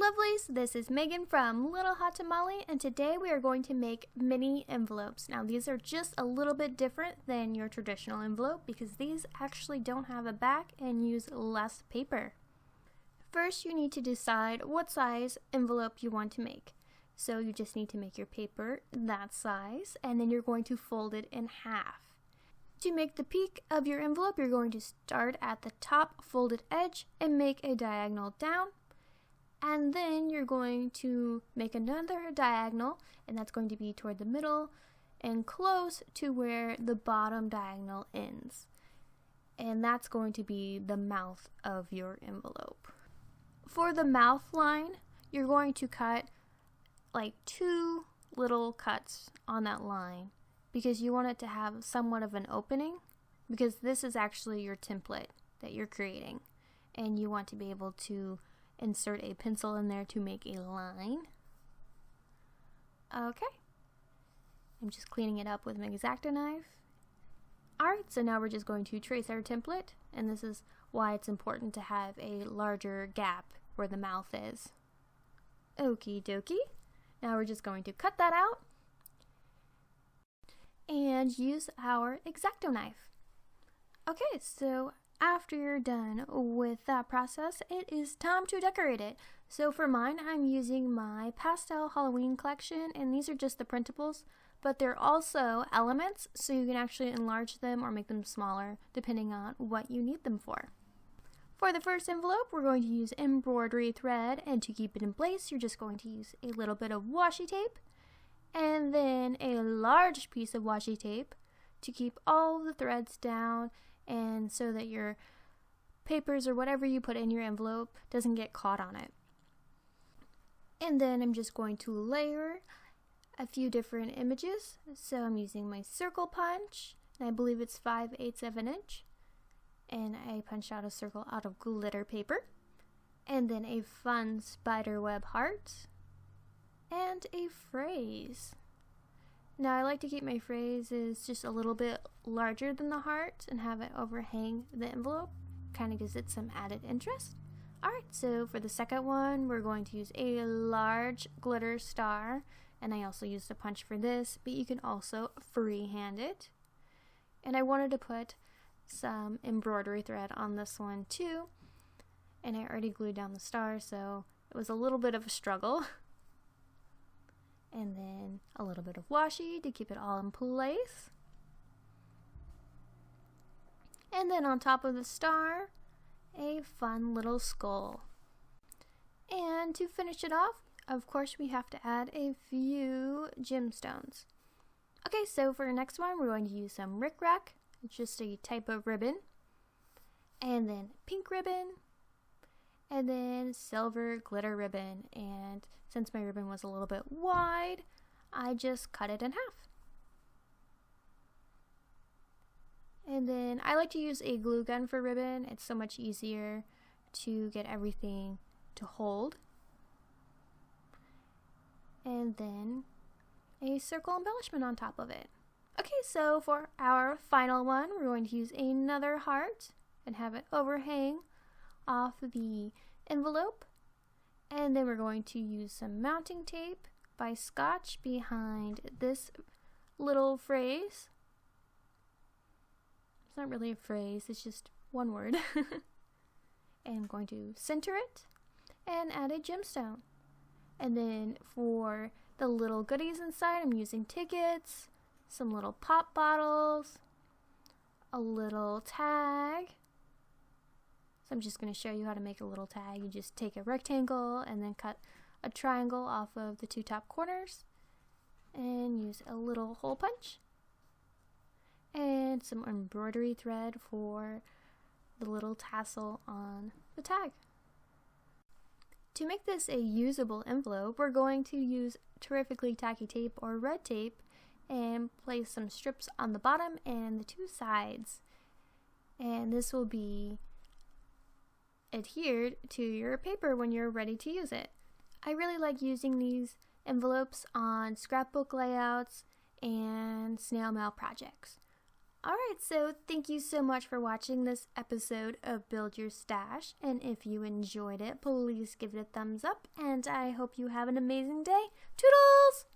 Lovelies, this is Megan from Little Hot Tamale, and today we are going to make mini envelopes. Now these are just a little bit different than your traditional envelope because these actually don't have a back and use less paper. First, you need to decide what size envelope you want to make. So you just need to make your paper that size, and then you're going to fold it in half. To make the peak of your envelope, you're going to start at the top folded edge and make a diagonal down. And then you're going to make another diagonal, and that's going to be toward the middle and close to where the bottom diagonal ends. And that's going to be the mouth of your envelope. For the mouth line, you're going to cut like 2 little cuts on that line because you want it to have somewhat of an opening, because this is actually your template that you're creating, and you want to be able to insert a pencil in there to make a line. Okay, I'm just cleaning it up with an X-Acto knife. Alright, so now we're just going to trace our template, and this is why it's important to have a larger gap where the mouth is. Okie dokie. Now we're just going to cut that out and use our X-Acto knife. Okay, so after you're done with that process, it is time to decorate it. So for mine, I'm using my pastel Halloween collection, and these are just the printables, but they're also elements, so you can actually enlarge them or make them smaller depending on what you need them for. For the first envelope, we're going to use embroidery thread, and to keep it in place, you're just going to use a little bit of washi tape and then a large piece of washi tape to keep all the threads down, and so that your papers or whatever you put in your envelope doesn't get caught on it. And then I'm just going to layer a few different images. So I'm using my circle punch, and I believe it's 5/8 of an inch. And I punched out a circle out of glitter paper. And then a fun spider web heart. And a phrase. Now I like to keep my phrases just a little bit larger than the heart and have it overhang the envelope. Kind of gives it some added interest. Alright, so for the second one, we're going to use a large glitter star. And I also used a punch for this, but you can also freehand it. And I wanted to put some embroidery thread on this one too. And I already glued down the star, so it was a little bit of a struggle. And then a little bit of washi to keep it all in place. And then on top of the star, a fun little skull. And to finish it off, of course, we have to add a few gemstones. Okay, so for the next one, we're going to use some rickrack. It's just a type of ribbon. And then pink ribbon. And then silver glitter ribbon, and since my ribbon was a little bit wide, I just cut it in half. And then I like to use a glue gun for ribbon. It's so much easier to get everything to hold. And then a circle embellishment on top of it. Okay, so for our final one, we're going to use another heart and have it overhang off the envelope, and then we're going to use some mounting tape by Scotch behind this little phrase. It's not really a phrase, it's just one word. And I'm going to center it and add a gemstone. And then for the little goodies inside, I'm using tickets, some little pop bottles, a little tag. I'm just going to show you how to make a little tag. You just take a rectangle and then cut a triangle off of the 2 top corners and use a little hole punch and some embroidery thread for the little tassel on the tag. To make this a usable envelope, we're going to use terrifically tacky tape or red tape and place some strips on the bottom and the 2 sides. And this will be adhered to your paper when you're ready to use it. I really like using these envelopes on scrapbook layouts and snail mail projects. Alright, so thank you so much for watching this episode of Build Your Stash, and if you enjoyed it, please give it a thumbs up, and I hope you have an amazing day. Toodles!